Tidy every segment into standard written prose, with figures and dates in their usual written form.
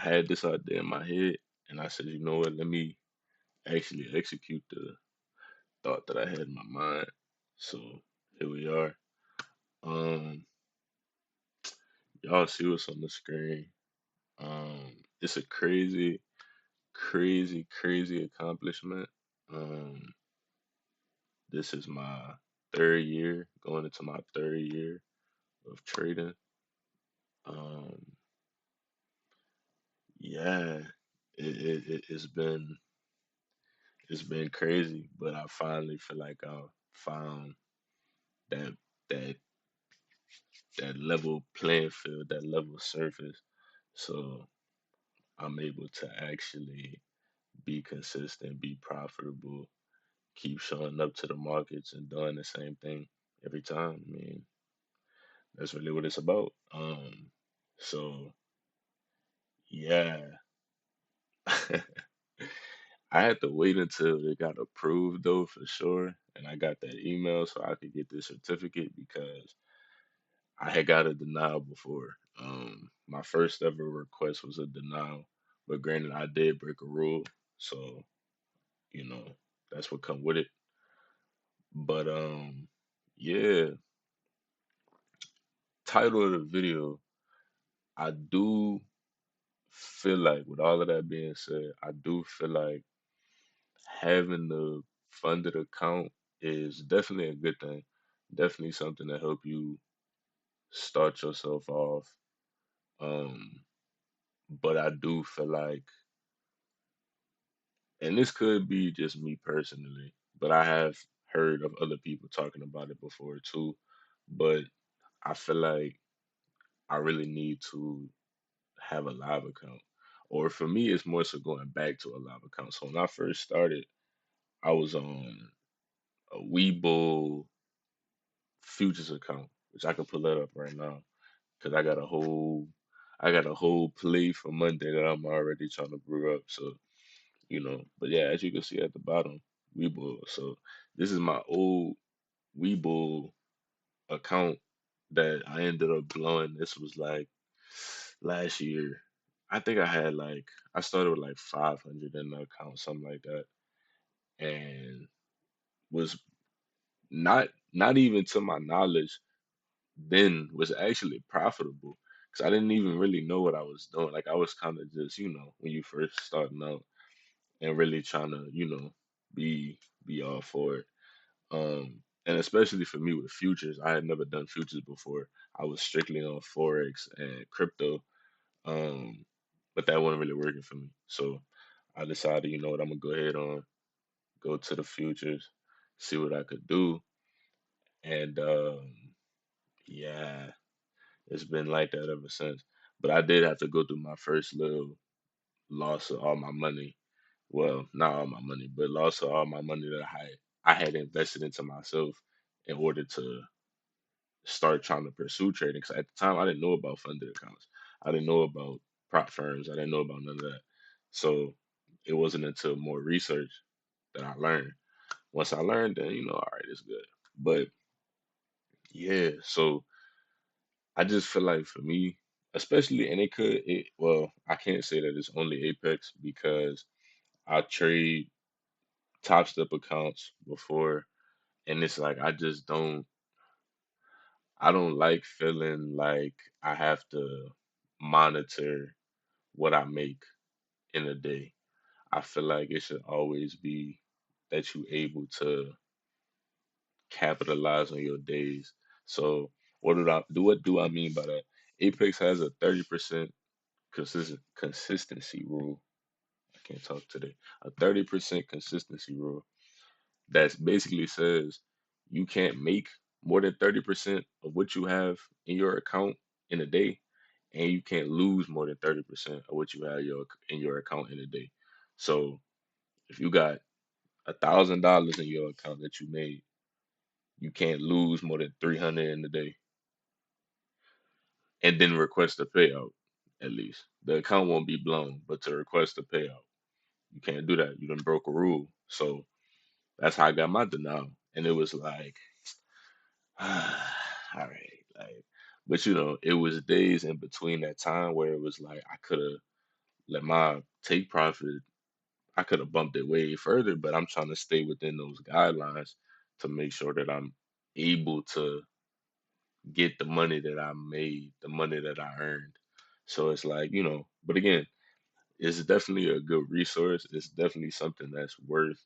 had this idea in my head, and I said, you know what, let me actually execute the thought that I had in my mind. So here we are. Um, y'all see what's on the screen. It's a crazy accomplishment. Um, this is my third year, going into my third year of trading. Um, yeah, it's been crazy, but I finally feel like I found that that that level playing field, that level surface. So I'm able to actually be consistent, be profitable, keep showing up to the markets and doing the same thing every time. I mean, that's really what it's about. So yeah. I had to wait until it got approved though for sure. And I got that email so I could get this certificate because I had got a denial before. My first ever request was a denial, but granted, I did break a rule, so you know that's what come with it. But yeah. Title of the video, I do feel like, with all of that being said, I do feel like having the funded account is definitely a good thing. Definitely something to help you start yourself off. Um, but I do feel like, and this could be just me personally, but I have heard of other people talking about it before too. But I feel like I really need to have a live account. Or for me, it's more so going back to a live account. So when I first started, I was on a Webull futures account, which I can pull that up right now because I got a whole play for Monday that I'm already trying to brew up. So but yeah, as you can see at the bottom, Webull. So this is my old Webull account that I ended up blowing. This was like last year. I think I started with like 500 in the account, something like that, and was not even to my knowledge then was actually profitable because I didn't even really know what I was doing. Like I was kind of just when you first starting out and really trying to be be all for it. And especially for me with futures, I had never done futures before. I was strictly on forex and crypto, um, but that wasn't really working for me. So I decided, you know what, I'm gonna go ahead on go to the futures, see what I could do, and yeah, it's been like that ever since. But I did have to go through my first little loss of all my money. Well, not all my money, but loss of all my money that I had invested into myself in order to start trying to pursue trading. Because at the time, I didn't know about funded accounts. I didn't know about prop firms. I didn't know about none of that. So it wasn't until more research that I learned. Once I learned, then all right, it's good. But yeah, so I just feel like for me, especially, and well, I can't say that it's only Apex because I trade top step accounts before, and it's like I don't like feeling like I have to monitor what I make in a day. I feel like it should always be that you able to capitalize on your days. So what do I mean by that? Apex has a 30% consistency rule. I can't talk today. A 30% consistency rule that basically says you can't make more than 30% of what you have in your account in a day, and you can't lose more than 30% of what you have in your account in a day. So if you got $1,000 in your account that you made, you can't lose more than 300 in a day, and then request a payout. At least the account won't be blown, but to request a payout, you can't do that. You done broke a rule. So that's how I got my denial, and it was like all right, like, but it was days in between that time where it was like I could have let my take profit. I could have bumped it way further, but I'm trying to stay within those guidelines to make sure that I'm able to get the money that I made, the money that I earned. So it's like, but again, it's definitely a good resource. It's definitely something that's worth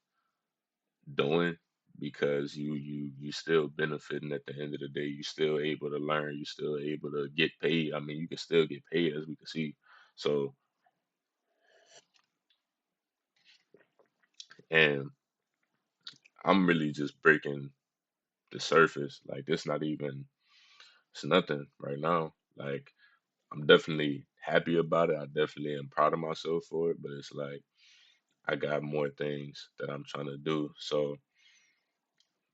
doing because you still benefiting at the end of the day. You still able to learn. You still able to get paid. I mean, you can still get paid as we can see. So, and I'm really just breaking the surface. Like it's not even it's nothing right now. Like I'm definitely happy about it. I definitely am proud of myself for it, but it's like I got more things that I'm trying to do. So,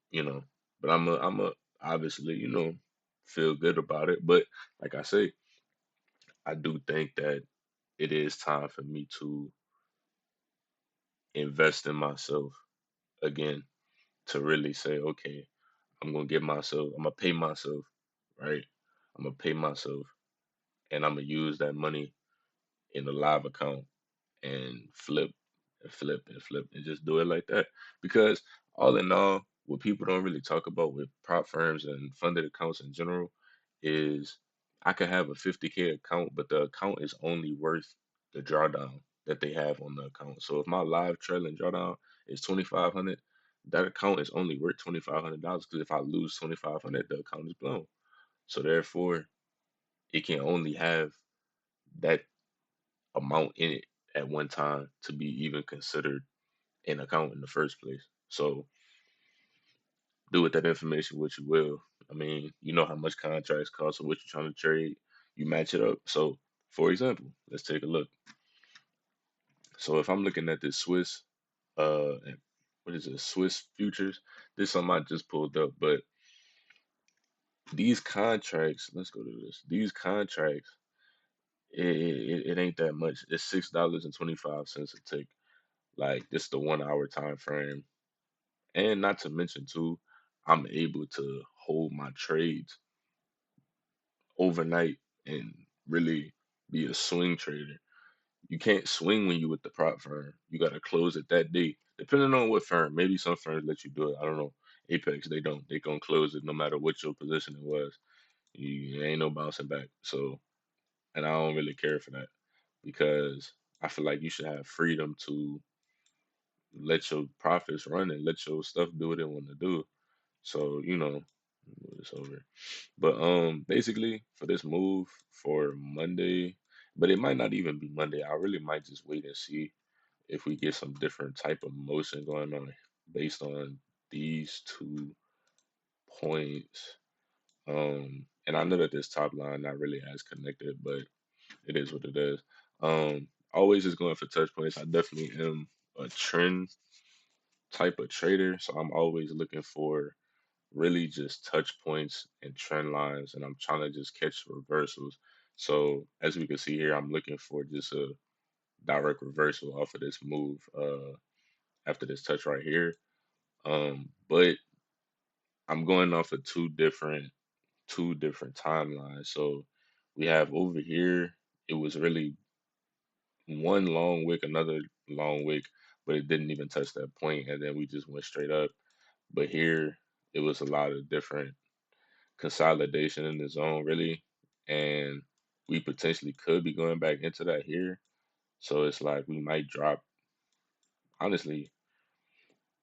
you know, but I'm a obviously, feel good about it. But like I say, I do think that it is time for me to invest in myself again to really say, okay, I'm gonna pay myself, right? I'm gonna pay myself and I'm gonna use that money in a live account and flip and flip and flip and just do it like that. Because all in all, what people don't really talk about with prop firms and funded accounts in general is I could have a 50K account, but the account is only worth the drawdown that they have on the account. So if my live trailing drawdown is 2,500, that account is only worth $2,500 because if I lose 2,500, the account is blown. So therefore, it can only have that amount in it at one time to be even considered an account in the first place. So do with that information what you will. I mean, you know how much contracts cost or what you're trying to trade. You match it up. So, for example, let's take a look. So if I'm looking at this Swiss, what is it, Swiss futures? This is something I just pulled up, but these contracts, let's go to this. These contracts, it ain't that much. It's $6.25 a tick. Like this the 1 hour time frame. And not to mention too, I'm able to hold my trades overnight and really be a swing trader. You can't swing when you with the prop firm. You gotta close it that day. Depending on what firm. Maybe some firms let you do it. I don't know. Apex, they don't. They gonna close it no matter what your position it was. You ain't no bouncing back. So and I don't really care for that because I feel like you should have freedom to let your profits run and let your stuff do what it want to do. So, move this over. But basically for this move for Monday, but it might not even be Monday. I really might just wait and see if we get some different type of motion going on based on these 2 points. And I know that this top line not really as connected, but it is what it is. Always just going for touch points. I definitely am a trend type of trader, so I'm always looking for really just touch points and trend lines, and I'm trying to just catch reversals. So as we can see here, I'm looking for just a direct reversal off of this move after this touch right here. But I'm going off of two different timelines. So we have over here, it was really one long wick, another long wick, but it didn't even touch that point, and then we just went straight up. But here, it was a lot of different consolidation in the zone, really. And we potentially could be going back into that here. So it's like we might drop, honestly,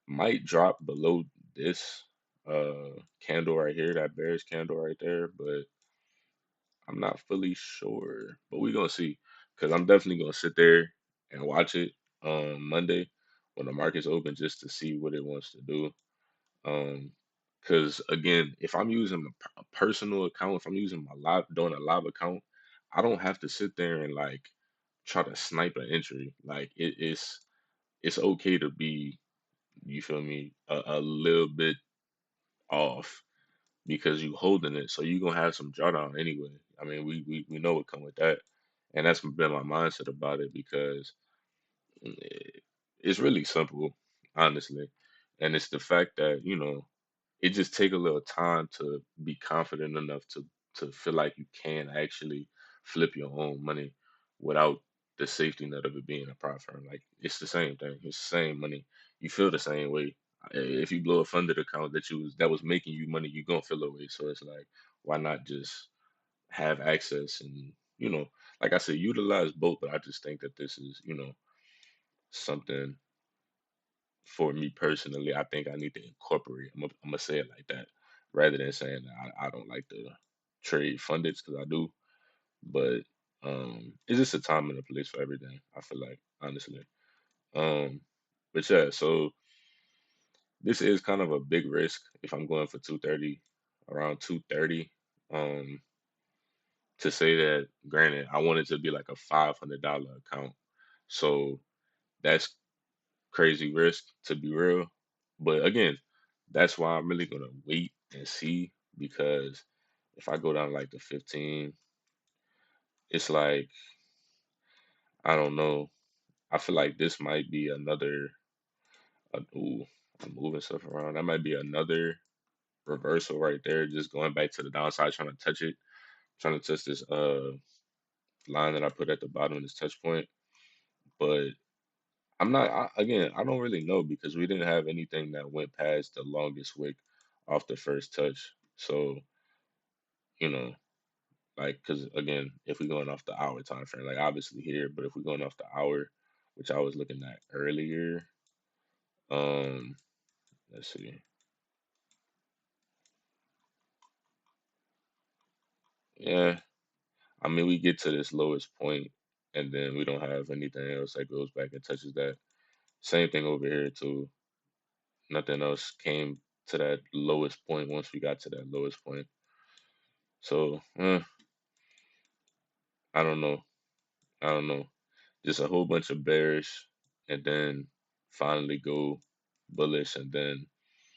might drop below this candle right here, that bearish candle right there, but I'm not fully sure. But we're gonna see. Cause I'm definitely gonna sit there and watch it on Monday when the market's open just to see what it wants to do. Um, because again, if I'm using a personal account, if I'm using my live doing a live account, I don't have to sit there and like try to snipe an entry. Like it's okay to be, you feel me, a little bit off because you holding it, so you gonna have some drawdown anyway. I mean, we know what come with that, and that's been my mindset about it because eh, it's really simple, honestly, and it's the fact that it just take a little time to be confident enough to feel like you can actually flip your own money without the safety net of it being a prop firm. Like it's the same thing. It's the same money. You feel the same way. If you blow a funded account that was making you money, you gonna feel away. So it's like, why not just have access and like I said, utilize both. But I just think that this is something for me personally. I think I need to incorporate. I'm gonna say it like that rather than saying that I don't like to trade funded because I do. But it's just a time and a place for everything. I feel like honestly. Um, but yeah, so this is kind of a big risk if I'm going for 230, around 230. Um, to say that, granted, I want it to be like a $500 account, so that's crazy risk to be real. But again, that's why I'm really gonna wait and see because if I go down like to 15, it's like I don't know. I feel like this might be another. Ooh, I'm moving stuff around. That might be another reversal right there. Just going back to the downside, trying to touch it, trying to touch this line that I put at the bottom of this touch point. But I'm not. Again, I don't really know because we didn't have anything that went past the longest wick off the first touch. So you know, like, because again, if we're going off the hour time frame, like obviously here, but if we're going off the hour, which I was looking at earlier, um, let's see, yeah, I mean, we get to this lowest point, and then we don't have anything else that goes back and touches that. Same thing over here too. Nothing else came to that lowest point once we got to that lowest point. So, I don't know. I don't know. Just a whole bunch of bearish, and then finally go bullish, and then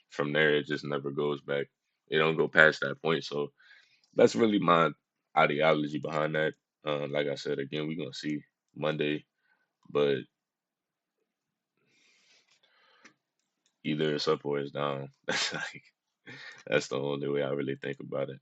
from there it just never goes back. It don't go past that point. So that's really my ideology behind that. Like I said, again, we're gonna see Monday, but either it's up or it's down. That's like that's the only way I really think about it.